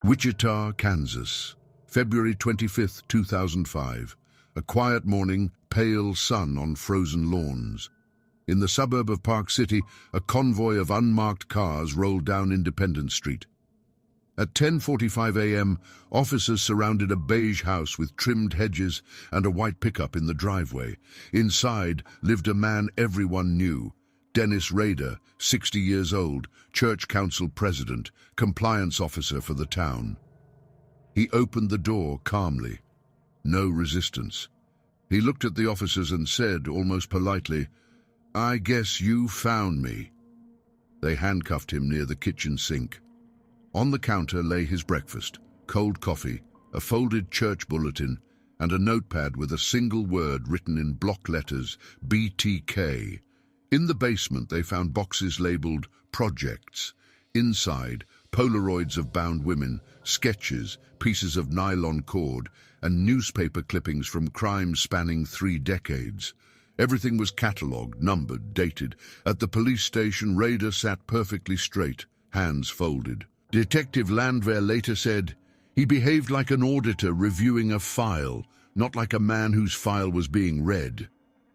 Wichita, Kansas, February 25, 2005. A quiet morning, pale sun on frozen lawns. In the suburb of Park City, a convoy of unmarked cars rolled down Independence Street. At 10:45 a.m., officers surrounded a beige house with trimmed hedges and a white pickup in the driveway. Inside lived a man everyone knew, Dennis Rader, 60 years old, church council president, compliance officer for the town. He opened the door calmly. No resistance. He looked at the officers and said, almost politely, "I guess you found me." They handcuffed him near the kitchen sink. On the counter lay his breakfast, cold coffee, a folded church bulletin, and a notepad with a single word written in block letters, BTK. In the basement they found boxes labeled projects. Inside, Polaroids of bound women, sketches, pieces of nylon cord, and newspaper clippings from crimes spanning 3 decades. Everything was catalogued, numbered, dated. At the police station, Rader sat perfectly straight, hands folded. Detective Landwehr later said, "He behaved like an auditor reviewing a file, not like a man whose file was being read."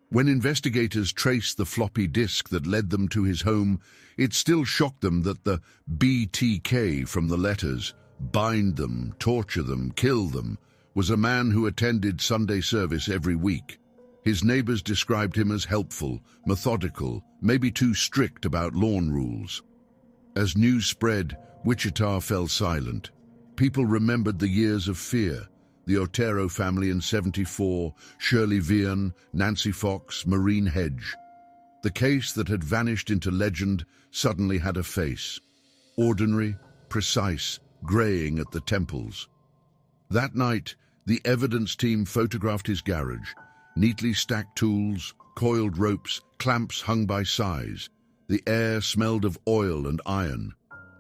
When investigators traced the floppy disk that led them to his home, it still shocked them that the BTK from the letters, bind them, torture them, kill them, was a man who attended Sunday service every week. His neighbors described him as helpful, methodical, maybe too strict about lawn rules. As news spread, Wichita fell silent. People remembered the years of fear. The Otero family in '74, Shirley Vian, Nancy Fox, Maureen Hedge. The case that had vanished into legend suddenly had a face. Ordinary, precise, graying at the temples. That night, the evidence team photographed his garage. Neatly stacked tools, coiled ropes, clamps hung by size. The air smelled of oil and iron.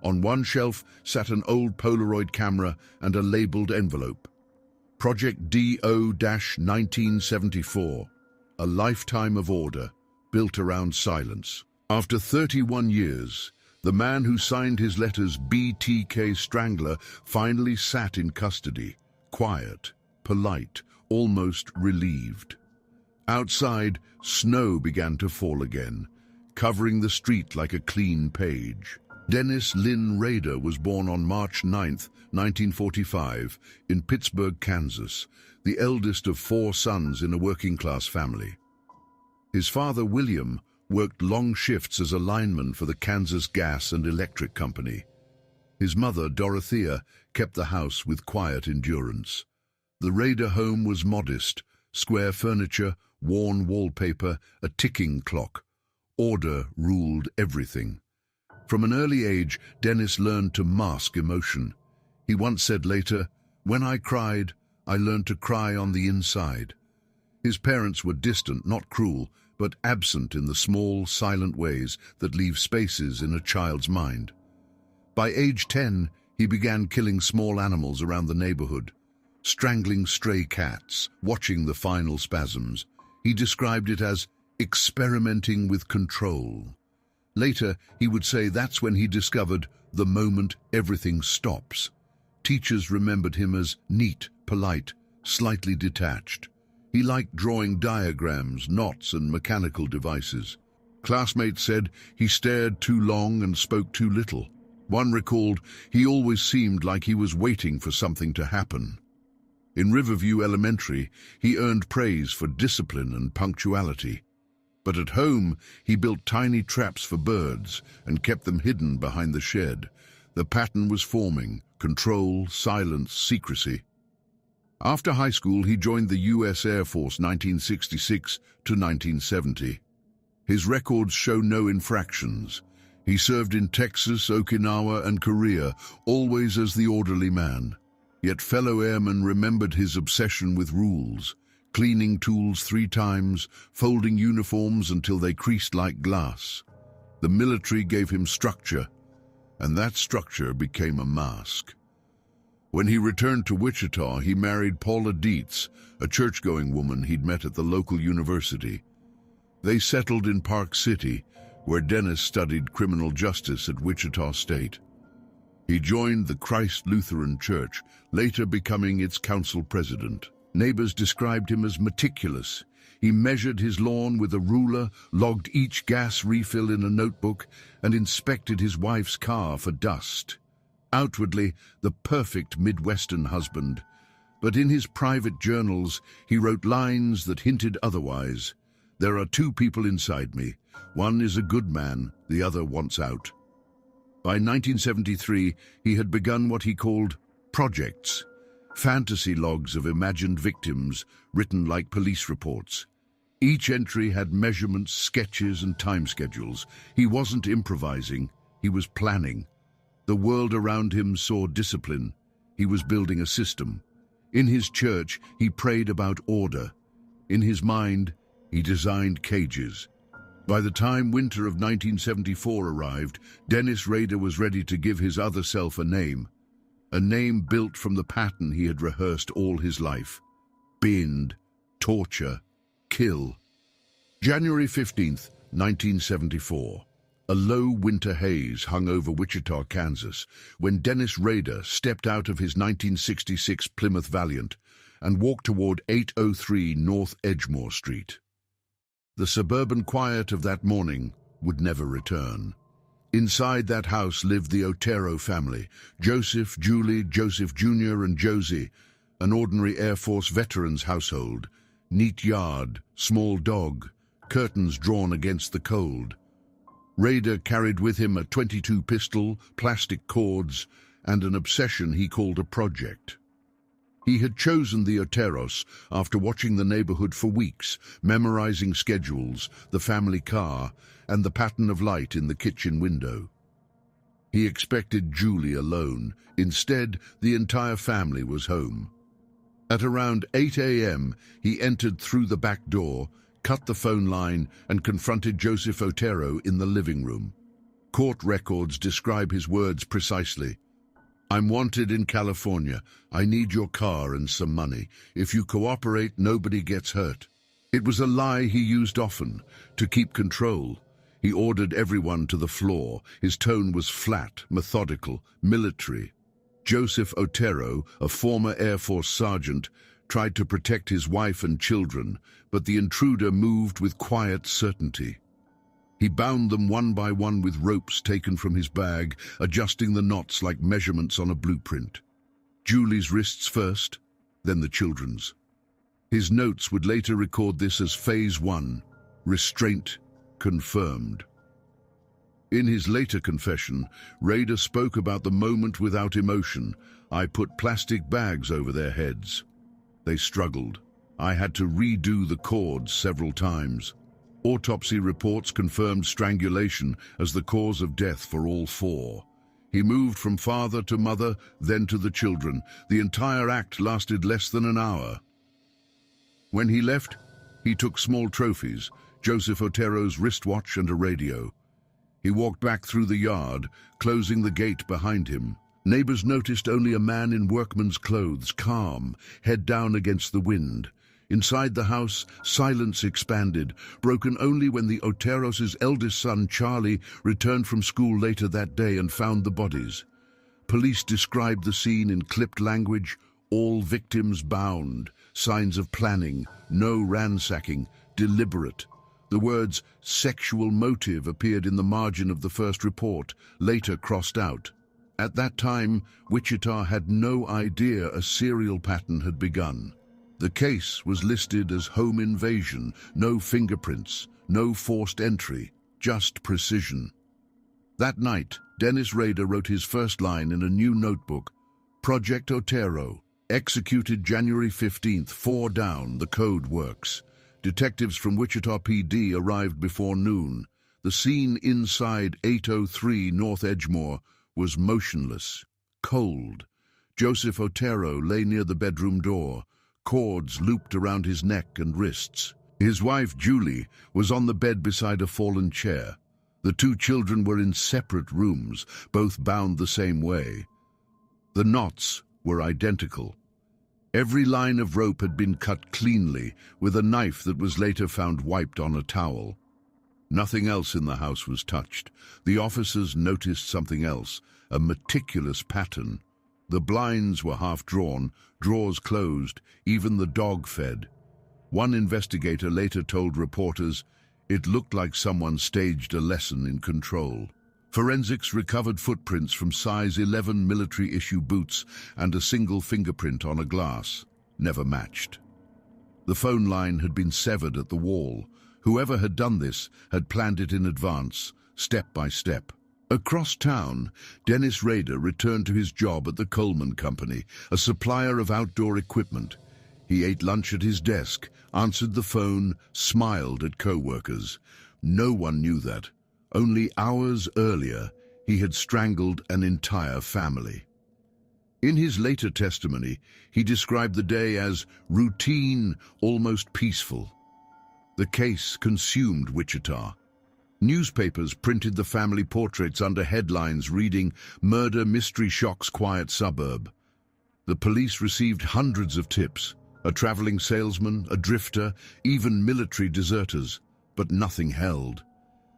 On one shelf sat an old Polaroid camera and a labeled envelope. Project DO-1974, a lifetime of order, built around silence. After 31 years, the man who signed his letters BTK Strangler finally sat in custody, quiet, polite, almost relieved. Outside, snow began to fall again, covering the street like a clean page. Dennis Lynn Rader was born on March 9, 1945, in Pittsburgh, Kansas, the eldest of 4 sons in a working-class family. His father, William, worked long shifts as a lineman for the Kansas Gas and Electric Company. His mother, Dorothea, kept the house with quiet endurance. The Rader home was modest, square furniture, worn wallpaper, a ticking clock. Order ruled everything. From an early age, Dennis learned to mask emotion. He once said later, "When I cried, I learned to cry on the inside." His parents were distant, not cruel, but absent in the small, silent ways that leave spaces in a child's mind. By age 10, he began killing small animals around the neighborhood, strangling stray cats, watching the final spasms. He described it as experimenting with control. Later, he would say that's when he discovered the moment everything stops. Teachers remembered him as neat, polite, slightly detached. He liked drawing diagrams, knots, and mechanical devices. Classmates said he stared too long and spoke too little. One recalled he always seemed like he was waiting for something to happen. In Riverview Elementary, he earned praise for discipline and punctuality. But at home, he built tiny traps for birds and kept them hidden behind the shed. The pattern was forming: control, silence, secrecy. After high school, he joined the U.S. Air Force 1966 to 1970. His records show no infractions. He served in Texas, Okinawa, and Korea, always as the orderly man. Yet fellow airmen remembered his obsession with rules. Cleaning tools 3 times, folding uniforms until they creased like glass. The military gave him structure, and that structure became a mask. When he returned to Wichita, he married Paula Dietz, a church-going woman he'd met at the local university. They settled in Park City, where Dennis studied criminal justice at Wichita State. He joined the Christ Lutheran Church, later becoming its council president. Neighbors described him as meticulous. He measured his lawn with a ruler, logged each gas refill in a notebook, and inspected his wife's car for dust. Outwardly, the perfect Midwestern husband. But in his private journals, he wrote lines that hinted otherwise. "There are two people inside me. One is a good man, the other wants out." By 1973, he had begun what he called projects, fantasy logs of imagined victims written like police reports. Each entry had measurements, sketches, and time schedules. He wasn't improvising, he was planning. The world around him saw discipline. He was building a system. In his church, he prayed about order. In his mind, he designed cages. By the time winter of 1974 arrived, Dennis Rader was ready to give his other self a name built from the pattern he had rehearsed all his life. Bend, torture, kill. January 15th, 1974. A low winter haze hung over Wichita, Kansas, when Dennis Rader stepped out of his 1966 Plymouth Valiant and walked toward 803 North Edgemore Street. The suburban quiet of that morning would never return. Inside that house lived the Otero family, Joseph, Julie, Joseph Jr., and Josie, an ordinary Air Force veteran's household. Neat yard, small dog, curtains drawn against the cold. Rader carried with him a .22 pistol, plastic cords, and an obsession he called a project. He had chosen the Oteros after watching the neighborhood for weeks, memorizing schedules, the family car, and the pattern of light in the kitchen window. He expected Julie alone. Instead, the entire family was home. At around 8 a.m., he entered through the back door, cut the phone line, and confronted Joseph Otero in the living room. Court records describe his words precisely. "I'm wanted in California. I need your car and some money. If you cooperate, nobody gets hurt." It was a lie he used often, to keep control. He ordered everyone to the floor. His tone was flat, methodical, military. Joseph Otero, a former Air Force sergeant, tried to protect his wife and children, but the intruder moved with quiet certainty. He bound them one by one with ropes taken from his bag, adjusting the knots like measurements on a blueprint. Julie's wrists first, then the children's. His notes would later record this as Phase 1, restraint confirmed. In his later confession, Rader spoke about the moment without emotion. "I put plastic bags over their heads. They struggled. I had to redo the cords several times." Autopsy reports confirmed strangulation as the cause of death for all four. He moved from father to mother, then to the children. The entire act lasted less than an hour. When he left, he took small trophies, Joseph Otero's wristwatch and a radio. He walked back through the yard, closing the gate behind him. Neighbors noticed only a man in workman's clothes, calm, head down against the wind. Inside the house, silence expanded, broken only when the Oteros' eldest son, Charlie, returned from school later that day and found the bodies. Police described the scene in clipped language: all victims bound, signs of planning, no ransacking, deliberate. The words "sexual motive" appeared in the margin of the first report, later crossed out. At that time, Wichita had no idea a serial pattern had begun. The case was listed as home invasion, no fingerprints, no forced entry, just precision. That night, Dennis Rader wrote his first line in a new notebook: Project Otero, executed January 15th, 4 down, the code works. Detectives from Wichita PD arrived before noon. The scene inside 803 North Edgemore was motionless, cold. Joseph Otero lay near the bedroom door, cords looped around his neck and wrists. His wife, Julie, was on the bed beside a fallen chair. The two children were in separate rooms, both bound the same way. The knots were identical. Every line of rope had been cut cleanly, with a knife that was later found wiped on a towel. Nothing else in the house was touched. The officers noticed something else, a meticulous pattern. The blinds were half drawn, drawers closed, even the dog fed. One investigator later told reporters, "It looked like someone staged a lesson in control." Forensics recovered footprints from size 11 military-issue boots and a single fingerprint on a glass, never matched. The phone line had been severed at the wall. Whoever had done this had planned it in advance, step by step. Across town, Dennis Rader returned to his job at the Coleman Company, a supplier of outdoor equipment. He ate lunch at his desk, answered the phone, smiled at co-workers. No one knew that. Only hours earlier, he had strangled an entire family. In his later testimony, he described the day as routine, almost peaceful. The case consumed Wichita. Newspapers printed the family portraits under headlines reading, "Murder Mystery Shocks Quiet Suburb." The police received hundreds of tips, a traveling salesman, a drifter, even military deserters, but nothing held.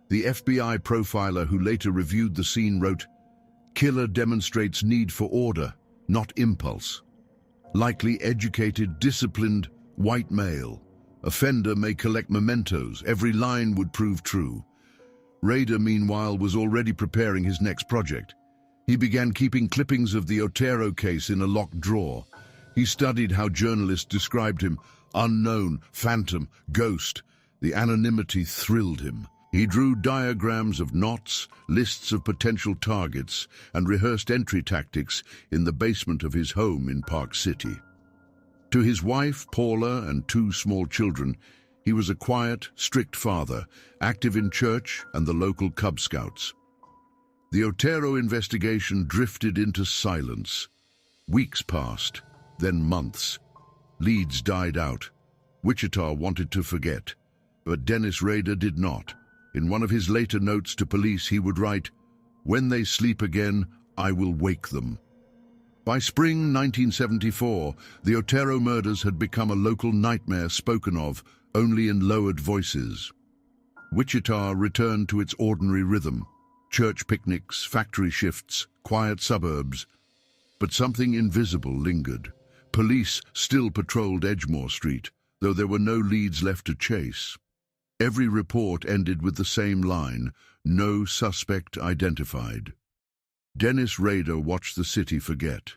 The FBI profiler who later reviewed the scene wrote, "Killer demonstrates need for order, not impulse. Likely educated, disciplined, white male. Offender may collect mementos, every line would prove true." Rader, meanwhile, was already preparing his next project. He began keeping clippings of the Otero case in a locked drawer. He studied how journalists described him: unknown, phantom, ghost. The anonymity thrilled him. He drew diagrams of knots, lists of potential targets, and rehearsed entry tactics in the basement of his home in Park City. To his wife, Paula, and 2 small children, he was a quiet, strict father, active in church and the local Cub Scouts. The Otero investigation drifted into silence. Weeks passed, then months. Leads died out. Wichita wanted to forget, but Dennis Rader did not. In one of his later notes to police, he would write, "When they sleep again, I will wake them." By spring 1974, the Otero murders had become a local nightmare spoken of only in lowered voices. Wichita returned to its ordinary rhythm: church picnics, factory shifts, quiet suburbs. But something invisible lingered. Police still patrolled Edgemore Street, though there were no leads left to chase. Every report ended with the same line: no suspect identified. Dennis Rader watched the city forget.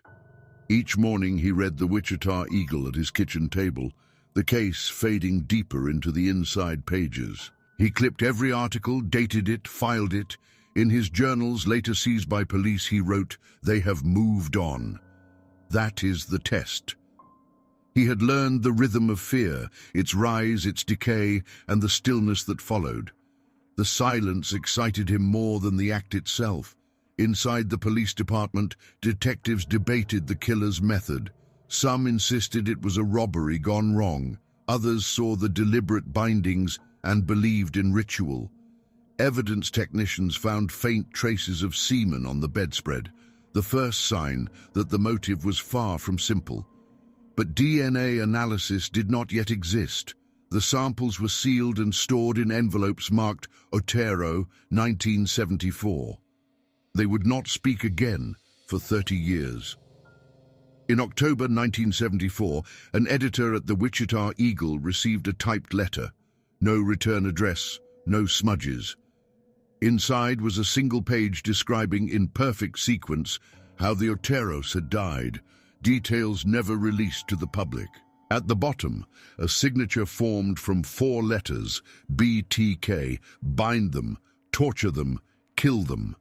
Each morning he read the Wichita Eagle at his kitchen table, the case fading deeper into the inside pages. He clipped every article, dated it, filed it. In his journals, later seized by police, he wrote, "They have moved on." That is the test. He had learned the rhythm of fear, its rise, its decay, and the stillness that followed. The silence excited him more than the act itself. Inside the police department, detectives debated the killer's method. Some insisted it was a robbery gone wrong. Others saw the deliberate bindings and believed in ritual. Evidence technicians found faint traces of semen on the bedspread, the first sign that the motive was far from simple. But DNA analysis did not yet exist. The samples were sealed and stored in envelopes marked Otero, 1974. They would not speak again for 30 years. In October 1974, an editor at the Wichita Eagle received a typed letter. No return address, no smudges. Inside was a single page describing in perfect sequence how the Oteros had died, details never released to the public. At the bottom, a signature formed from 4 letters, BTK, bind them, torture them, kill them.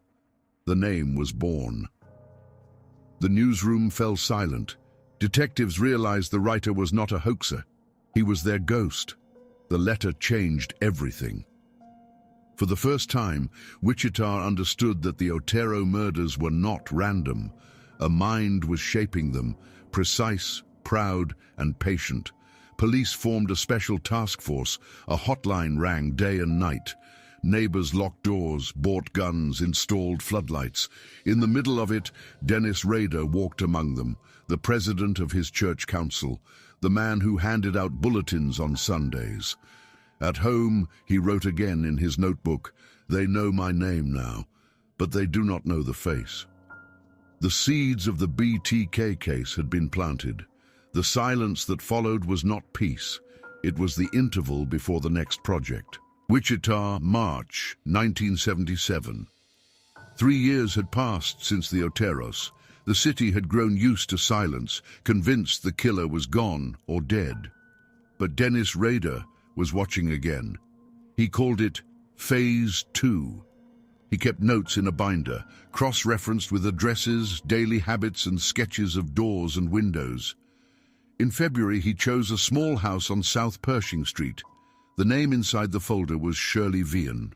The name was born. The newsroom fell silent. Detectives realized the writer was not a hoaxer. He was their ghost. The letter changed everything. For the first time, Wichita understood that the Otero murders were not random. A mind was shaping them, precise, proud, and patient. Police formed a special task force. A hotline rang day and night. Neighbors locked doors, bought guns, installed floodlights. In the middle of it, Dennis Rader walked among them, the president of his church council, the man who handed out bulletins on Sundays. At home, he wrote again in his notebook, "They know my name now, but they do not know the face." The seeds of the BTK case had been planted. The silence that followed was not peace. It was the interval before the next project. Wichita, March 1977. 3 years had passed since the Oteros. The city had grown used to silence, convinced the killer was gone or dead. But Dennis Rader was watching again. He called it Phase 2. He kept notes in a binder, cross-referenced with addresses, daily habits, and sketches of doors and windows. In February, he chose a small house on South Pershing Street. The name inside the folder was Shirley Vian.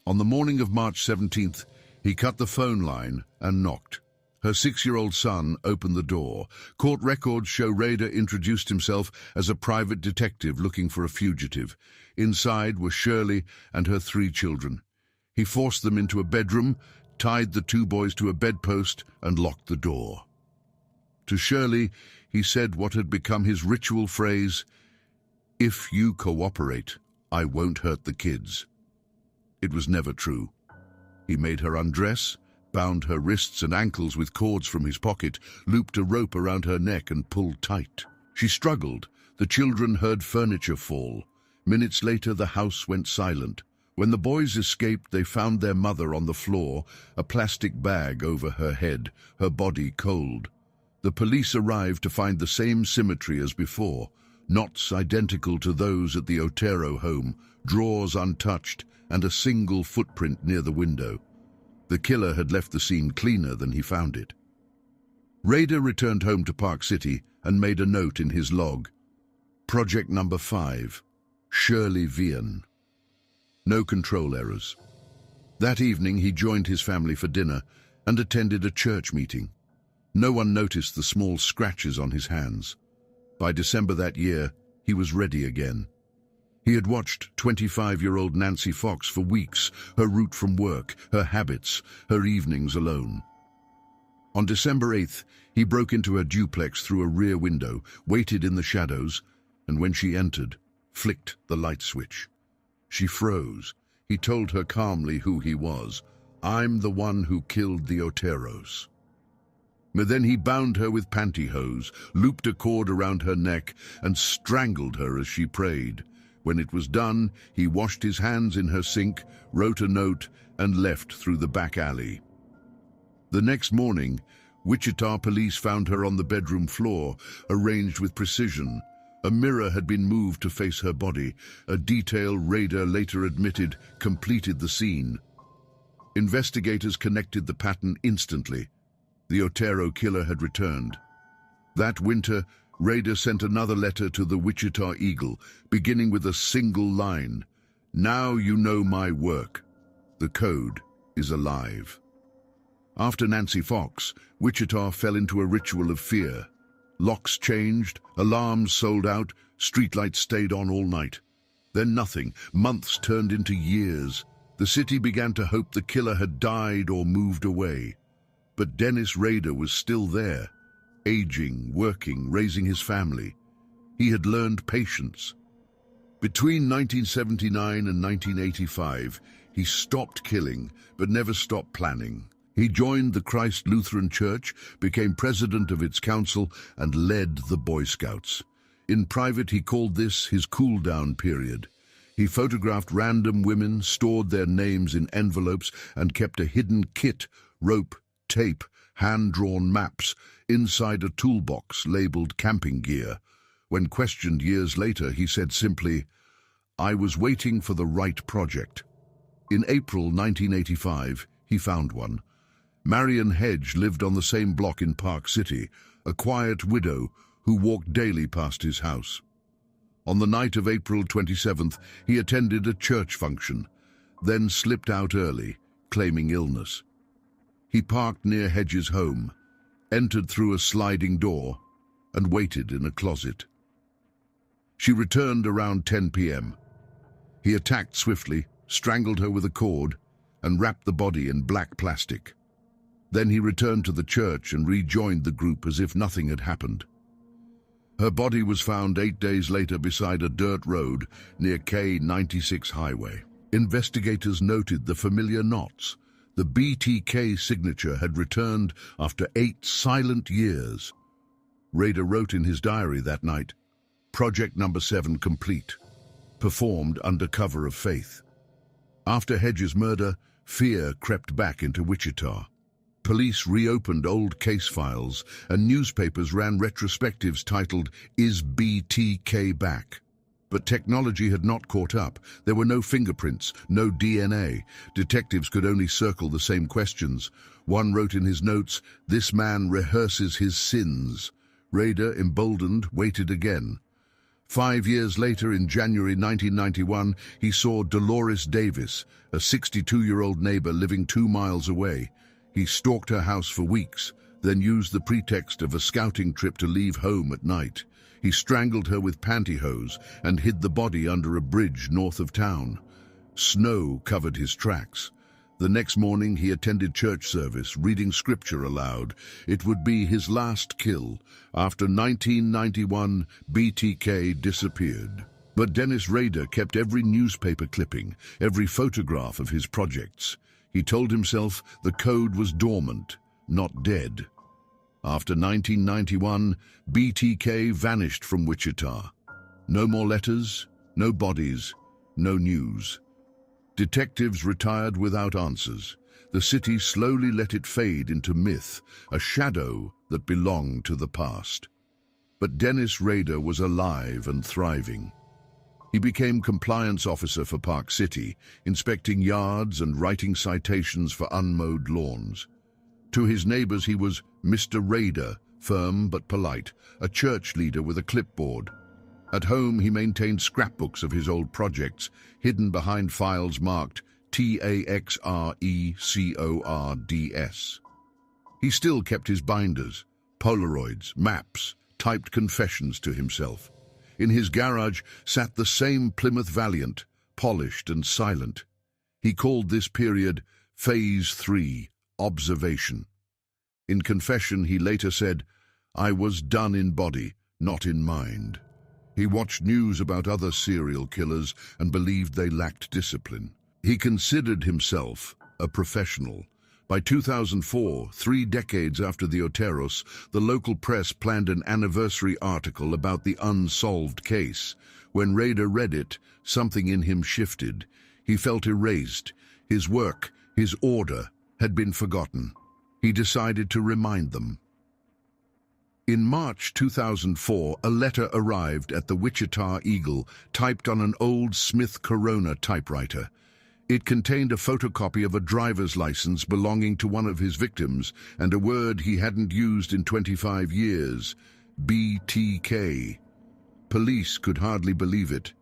On the morning of March 17th, he cut the phone line and knocked. Her 6-year-old son opened the door. Court records show Rader introduced himself as a private detective looking for a fugitive. Inside were Shirley and her 3 children. He forced them into a bedroom, tied the 2 boys to a bedpost, and locked the door. To Shirley, he said what had become his ritual phrase, "If you cooperate, I won't hurt the kids." It was never true. He made her undress, bound her wrists and ankles with cords from his pocket, looped a rope around her neck and pulled tight. She struggled. The children heard furniture fall. Minutes later, the house went silent. When the boys escaped, they found their mother on the floor, a plastic bag over her head, her body cold. The police arrived to find the same symmetry as before, knots identical to those at the Otero home, drawers untouched, and a single footprint near the window. The killer had left the scene cleaner than he found it. Rader returned home to Park City and made a note in his log. Project number 5, Shirley Vian. No control errors. That evening he joined his family for dinner and attended a church meeting. No one noticed the small scratches on his hands. By December that year, he was ready again. He had watched 25-year-old Nancy Fox for weeks, her route from work, her habits, her evenings alone. On December 8th, he broke into her duplex through a rear window, waited in the shadows, and when she entered, flicked the light switch. She froze. He told her calmly who he was. "I'm the one who killed the Oteros." But then he bound her with pantyhose, looped a cord around her neck, and strangled her as she prayed. When it was done, he washed his hands in her sink, wrote a note, and left through the back alley. The next morning, Wichita police found her on the bedroom floor, arranged with precision. A mirror had been moved to face her body, a detail Rader later admitted completed the scene. Investigators connected the pattern instantly. The Otero killer had returned. That winter, Rader sent another letter to the Wichita Eagle, beginning with a single line, "Now you know my work. The code is alive." After Nancy Fox, Wichita fell into a ritual of fear. Locks changed, alarms sold out, streetlights stayed on all night. Then nothing. Months turned into years. The city began to hope the killer had died or moved away. But Dennis Rader was still there, aging, working, raising his family. He had learned patience. Between 1979 and 1985, he stopped killing, but never stopped planning. He joined the Christ Lutheran Church, became president of its council, and led the Boy Scouts. In private, he called this his cool-down period. He photographed random women, stored their names in envelopes, and kept a hidden kit, rope, tape, hand-drawn maps, inside a toolbox labeled camping gear. When questioned years later, he said simply, "I was waiting for the right project." In April 1985, he found one. Marion Hedge lived on the same block in Park City, a quiet widow who walked daily past his house. On the night of April 27th, he attended a church function, then slipped out early, claiming illness. He parked near Hedge's home, entered through a sliding door, and waited in a closet. She returned around 10 p.m. He attacked swiftly, strangled her with a cord, and wrapped the body in black plastic. Then he returned to the church and rejoined the group as if nothing had happened. Her body was found 8 days later beside a dirt road near K-96 highway. Investigators noted the familiar knots. The BTK signature had returned after 8 silent years. Rader wrote in his diary that night, "Project number 7 complete. Performed under cover of faith." After Hedges' murder, fear crept back into Wichita. Police reopened old case files, and newspapers ran retrospectives titled, "Is BTK Back?" But technology had not caught up. There were no fingerprints, no DNA. Detectives could only circle the same questions. One wrote in his notes, "This man rehearses his sins." Rader, emboldened, waited again. 5 years later, in January 1991, he saw Dolores Davis, a 62-year-old neighbor living 2 miles away. He stalked her house for weeks, then used the pretext of a scouting trip to leave home at night. He strangled her with pantyhose and hid the body under a bridge north of town. Snow covered his tracks. The next morning he attended church service, reading scripture aloud. It would be his last kill. After 1991, BTK disappeared. But Dennis Rader kept every newspaper clipping, every photograph of his projects. He told himself the code was dormant, not dead. After 1991, BTK vanished from Wichita. No more letters, no bodies, no news. Detectives retired without answers. The city slowly let it fade into myth, a shadow that belonged to the past. But Dennis Rader was alive and thriving. He became compliance officer for Park City, inspecting yards and writing citations for unmowed lawns. To his neighbors he was Mr. Rader, firm but polite, a church leader with a clipboard. At home he maintained scrapbooks of his old projects, hidden behind files marked TAXRECORDS. He still kept his binders, Polaroids, maps, typed confessions to himself. In his garage sat the same Plymouth Valiant, polished and silent. He called this period Phase 3, Observation. In confession, he later said, "I was done in body, not in mind." He watched news about other serial killers and believed they lacked discipline. He considered himself a professional. By 2004, 3 decades after the Oteros, the local press planned an anniversary article about the unsolved case. When Rader read it, something in him shifted. He felt erased. His work, his order, had been forgotten. He decided to remind them. In March 2004, a letter arrived at the Wichita Eagle, typed on an old Smith Corona typewriter. It contained a photocopy of a driver's license belonging to one of his victims and a word he hadn't used in 25 years, BTK. Police could hardly believe it.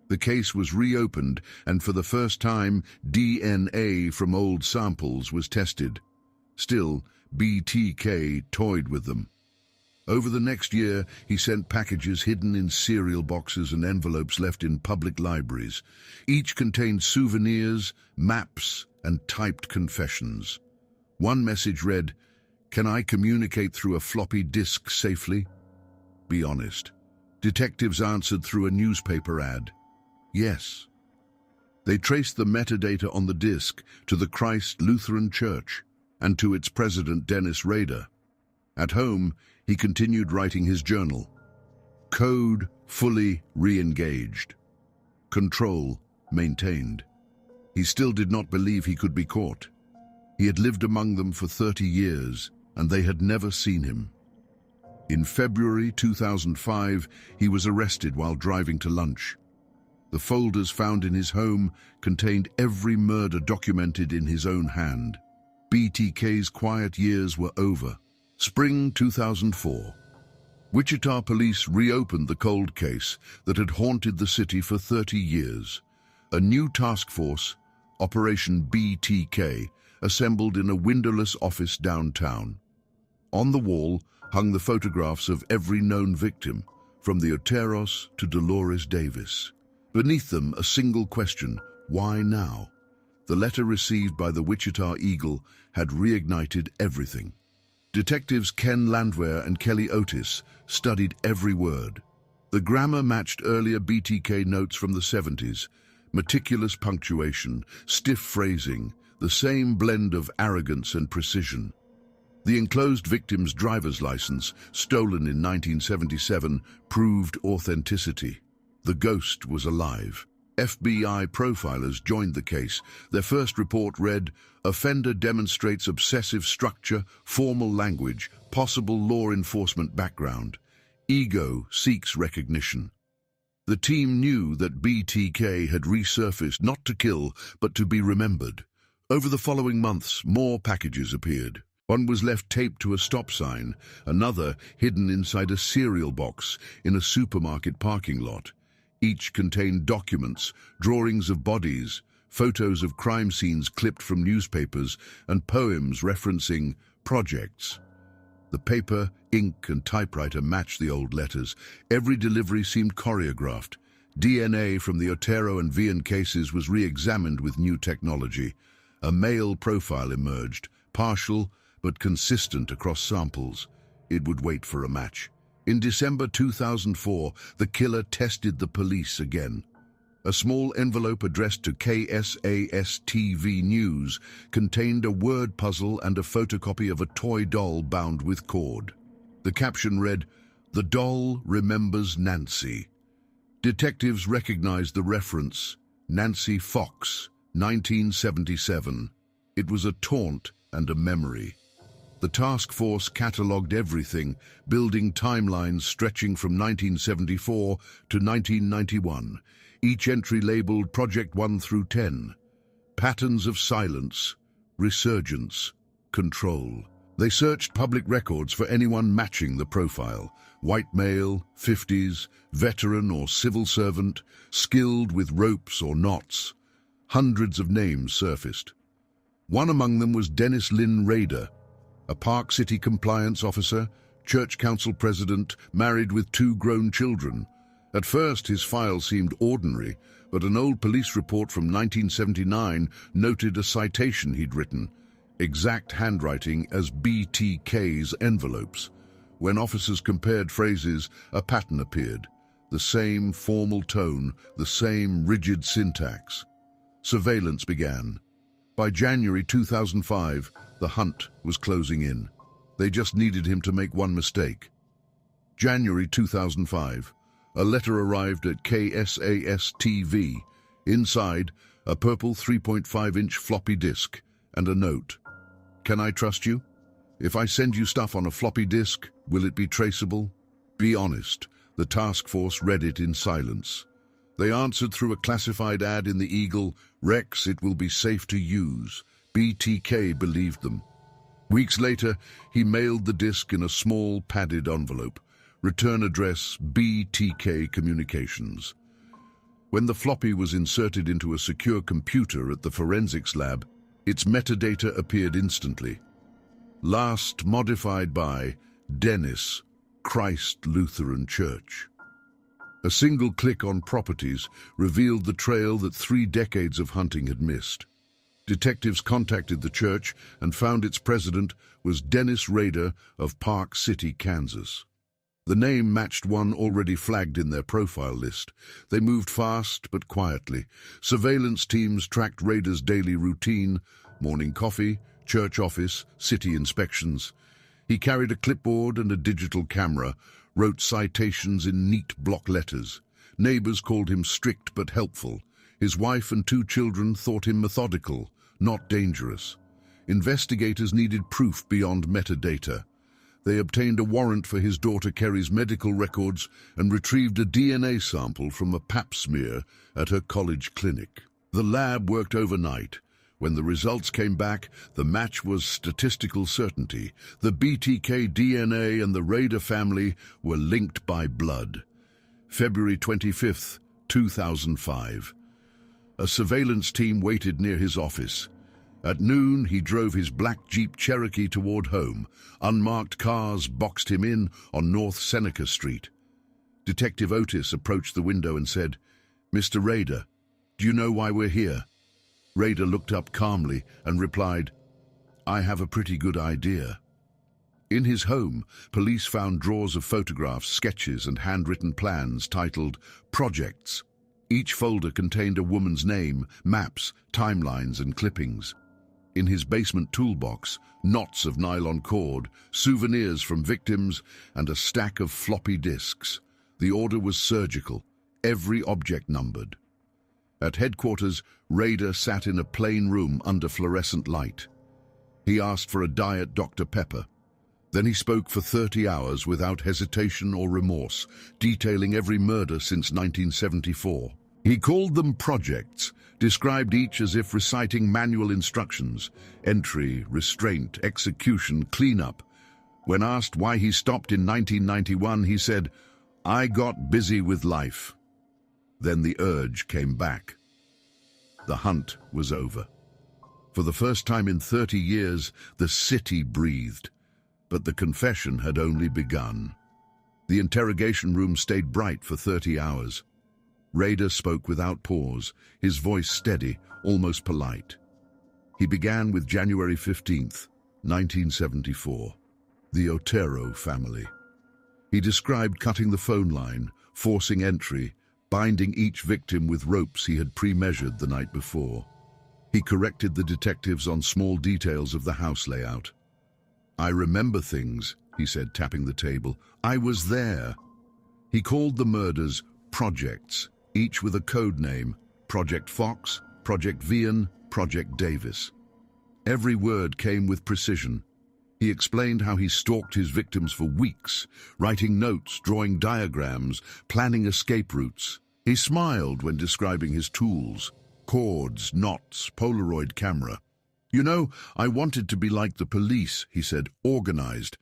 The case was reopened, and for the first time, DNA from old samples was tested. Still, BTK toyed with them. Over the next year, he sent packages hidden in cereal boxes and envelopes left in public libraries. Each contained souvenirs, maps, and typed confessions. One message read, "Can I communicate through a floppy disk safely?" Be honest. Detectives answered through a newspaper ad. Yes. They traced the metadata on the disk to the Christ Lutheran Church and to its president, Dennis Rader. At home, he continued writing his journal. Code fully re-engaged. Control maintained. He still did not believe he could be caught. He had lived among them for 30 years, and they had never seen him. In February 2005, he was arrested while driving to lunch. The folders found in his home contained every murder documented in his own hand. BTK's quiet years were over. Spring 2004. Wichita police reopened the cold case that had haunted the city for 30 years. A new task force, Operation BTK, assembled in a windowless office downtown. On the wall hung the photographs of every known victim, from the Oteros to Dolores Davis. Beneath them, a single question: why now? The letter received by the Wichita Eagle had reignited everything. Detectives Ken Landwehr and Kelly Otis studied every word. The grammar matched earlier BTK notes from the 70s. Meticulous punctuation, stiff phrasing, the same blend of arrogance and precision. The enclosed victim's driver's license, stolen in 1977, proved authenticity. The ghost was alive. FBI profilers joined the case. Their first report read, "Offender demonstrates obsessive structure, formal language, possible law enforcement background. Ego seeks recognition." The team knew that BTK had resurfaced not to kill, but to be remembered. Over the following months, more packages appeared. One was left taped to a stop sign, another hidden inside a cereal box in a supermarket parking lot. Each contained documents, drawings of bodies, photos of crime scenes clipped from newspapers, and poems referencing projects. The paper, ink, and typewriter matched the old letters. Every delivery seemed choreographed. DNA from the Otero and Vian cases was re-examined with new technology. A male profile emerged, partial but consistent across samples. It would wait for a match. In December 2004, the killer tested the police again. A small envelope addressed to KSAS-TV News contained a word puzzle and a photocopy of a toy doll bound with cord. The caption read, "The doll remembers Nancy." Detectives recognized the reference, Nancy Fox, 1977. It was a taunt and a memory. The task force catalogued everything, building timelines stretching from 1974 to 1991, each entry labeled Project 1 through 10. Patterns of silence, resurgence, control. They searched public records for anyone matching the profile. White male, 50s, veteran or civil servant, skilled with ropes or knots. Hundreds of names surfaced. One among them was Dennis Lynn Rader, a Park City compliance officer, church council president, married with 2 grown children. At first, his file seemed ordinary, but an old police report from 1979 noted a citation he'd written, exact handwriting as BTK's envelopes. When officers compared phrases, a pattern appeared. The same formal tone, the same rigid syntax. Surveillance began. By January 2005, the hunt was closing in. They just needed him to make one mistake. January 2005, a letter arrived at KSAS-TV. Inside, a purple 3.5-inch floppy disk and a note. "Can I trust you? If I send you stuff on a floppy disk, will it be traceable? Be honest." The task force read it in silence. They answered through a classified ad in the Eagle, "Rex, it will be safe to use." BTK believed them. Weeks later, he mailed the disk in a small, padded envelope. Return address, BTK Communications. When the floppy was inserted into a secure computer at the forensics lab, its metadata appeared instantly. Last modified by Dennis, Christ Lutheran Church. A single click on properties revealed the trail that 3 decades of hunting had missed. Detectives contacted the church and found its president was Dennis Rader of Park City, Kansas. The name matched one already flagged in their profile list. They moved fast but quietly. Surveillance teams tracked Rader's daily routine, morning coffee, church office, city inspections. He carried a clipboard and a digital camera, wrote citations in neat block letters. Neighbors called him strict but helpful. His wife and 2 children thought him methodical, not dangerous. Investigators needed proof beyond metadata. They obtained a warrant for his daughter Kerry's medical records and retrieved a DNA sample from a pap smear at her college clinic. The lab worked overnight. When the results came back, the match was statistical certainty. The BTK DNA and the Rader family were linked by blood. February 25, 2005. A surveillance team waited near his office. At noon, he drove his black Jeep Cherokee toward home. Unmarked cars boxed him in on North Seneca Street. Detective Otis approached the window and said, "Mr. Rader, do you know why we're here?" Rader looked up calmly and replied, "I have a pretty good idea." In his home, police found drawers of photographs, sketches, and handwritten plans titled Projects. Each folder contained a woman's name, maps, timelines, and clippings. In his basement toolbox, knots of nylon cord, souvenirs from victims, and a stack of floppy disks. The order was surgical, every object numbered. At headquarters, Rader sat in a plain room under fluorescent light. He asked for a Diet Dr. Pepper. Then he spoke for 30 hours without hesitation or remorse, detailing every murder since 1974. He called them projects, described each as if reciting manual instructions: entry, restraint, execution, cleanup. When asked why he stopped in 1991, he said, "I got busy with life." Then the urge came back. The hunt was over. For the first time in 30 years, the city breathed. But the confession had only begun. The interrogation room stayed bright for 30 hours. Rader spoke without pause, his voice steady, almost polite. He began with January 15th, 1974, the Otero family. He described cutting the phone line, forcing entry, binding each victim with ropes he had pre-measured the night before. He corrected the detectives on small details of the house layout. "I remember things," he said, tapping the table. "I was there." He called the murders projects, each with a code name: Project Fox, Project Vian, Project Davis. Every word came with precision. He explained how he stalked his victims for weeks, writing notes, drawing diagrams, planning escape routes. He smiled when describing his tools: cords, knots, Polaroid camera. "You know, I wanted to be like the police," he said, organized.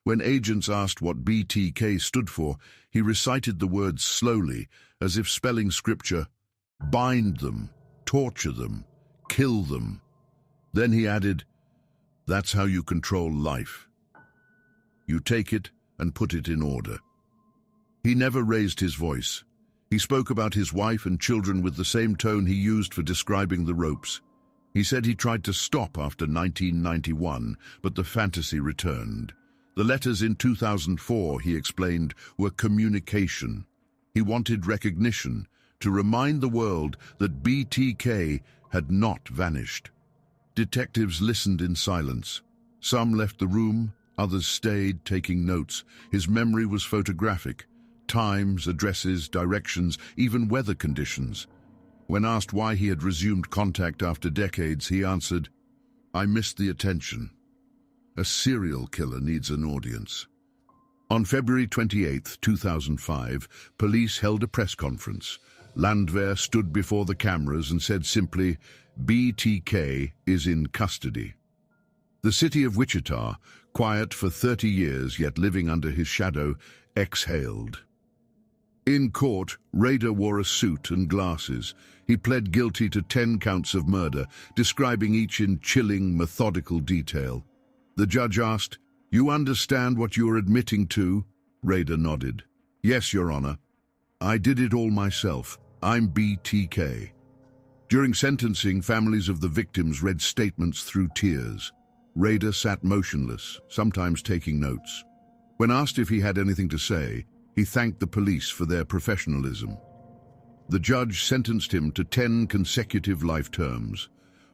When agents asked what BTK stood for, he recited the words slowly, as if spelling scripture: bind them, torture them, kill them. Then he added, "That's how you control life. You take it and put it in order." He never raised his voice. He spoke about his wife and children with the same tone he used for describing the ropes. He said he tried to stop after 1991, but the fantasy returned. The letters in 2004, he explained, were communication. He wanted recognition, to remind the world that BTK had not vanished. Detectives listened in silence. Some left the room, others stayed, taking notes. His memory was photographic: times, addresses, directions, even weather conditions. When asked why he had resumed contact after decades, he answered, "I missed the attention. A serial killer needs an audience." On February 28, 2005, police held a press conference. Landwehr stood before the cameras and said simply, "BTK is in custody." The city of Wichita, quiet for 30 years yet living under his shadow, exhaled. In court, Rader wore a suit and glasses. He pled guilty to 10 counts of murder, describing each in chilling, methodical detail. The judge asked, "You understand what you are admitting to?" Rader nodded. "Yes, Your Honor. I did it all myself. I'm BTK." During sentencing, families of the victims read statements through tears. Rader sat motionless, sometimes taking notes. When asked if he had anything to say, he thanked the police for their professionalism. The judge sentenced him to 10 consecutive life terms,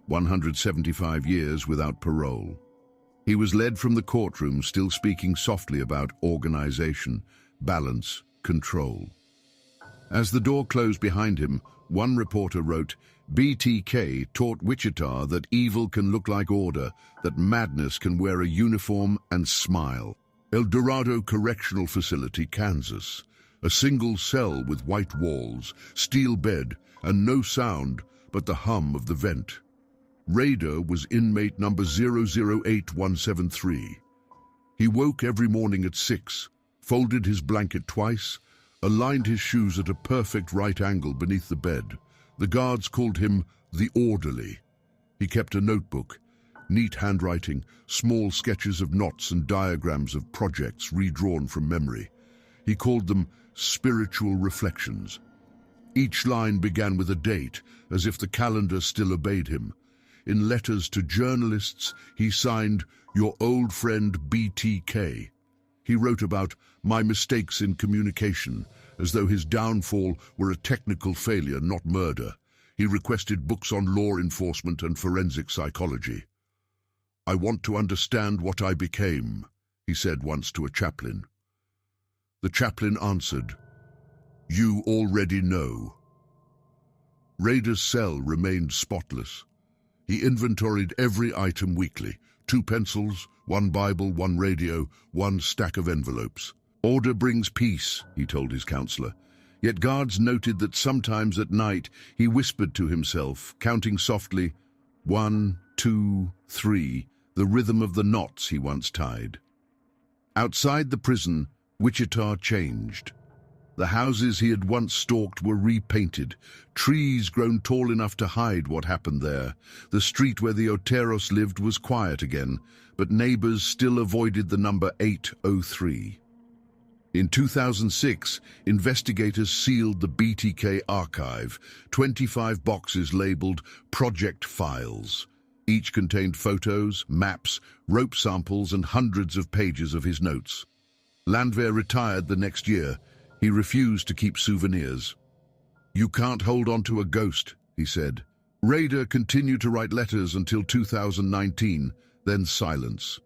175 years without parole. He was led from the courtroom, still speaking softly about organization, balance, control. As the door closed behind him, one reporter wrote, "BTK taught Wichita that evil can look like order, that madness can wear a uniform and smile." El Dorado Correctional Facility, Kansas. A single cell with white walls, steel bed, and no sound but the hum of the vent. Rader was inmate number 008173. He woke every morning at 6, folded his blanket twice, aligned his shoes at a perfect right angle beneath the bed. The guards called him the orderly. He kept a notebook, neat handwriting, small sketches of knots and diagrams of projects redrawn from memory. He called them spiritual reflections. Each line began with a date, as if the calendar still obeyed him. in letters to journalists, he signed, "Your old friend BTK." He wrote about my mistakes in communication, as though his downfall were a technical failure, not murder. He requested books on law enforcement and forensic psychology. "I want to understand what I became," he said once to a chaplain. The chaplain answered, "You already know." Rader's cell remained spotless. He inventoried every item weekly: 2 pencils, 1 Bible, 1 radio, 1 stack of envelopes. "Order brings peace," he told his counselor. Yet guards noted that sometimes at night he whispered to himself, counting softly, 1, 2, 3, the rhythm of the knots he once tied. Outside the prison, Wichita changed. The houses he had once stalked were repainted, trees grown tall enough to hide what happened there. The street where the Oteros lived was quiet again, but neighbors still avoided the number 803. In 2006, investigators sealed the BTK archive, 25 boxes labeled Project Files. Each contained photos, maps, rope samples, and hundreds of pages of his notes. Landwehr retired the next year. He refused to keep souvenirs. "You can't hold on to a ghost," he said. Rader continued to write letters until 2019, then silence.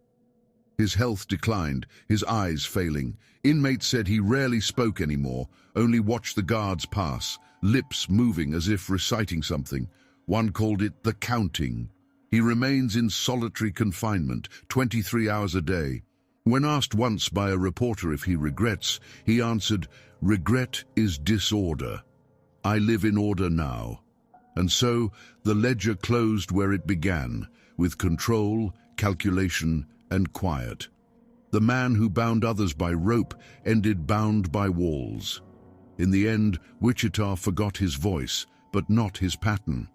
His health declined, his eyes failing. Inmates said he rarely spoke anymore, only watched the guards pass, lips moving as if reciting something. One called it the counting. He remains in solitary confinement, 23 hours a day. When asked once by a reporter if he regrets, he answered, "Regret is disorder. I live in order now." And so the ledger closed where it began, with control, calculation, and quiet. The man who bound others by rope ended bound by walls. In the end, Wichita forgot his voice, but not his pattern.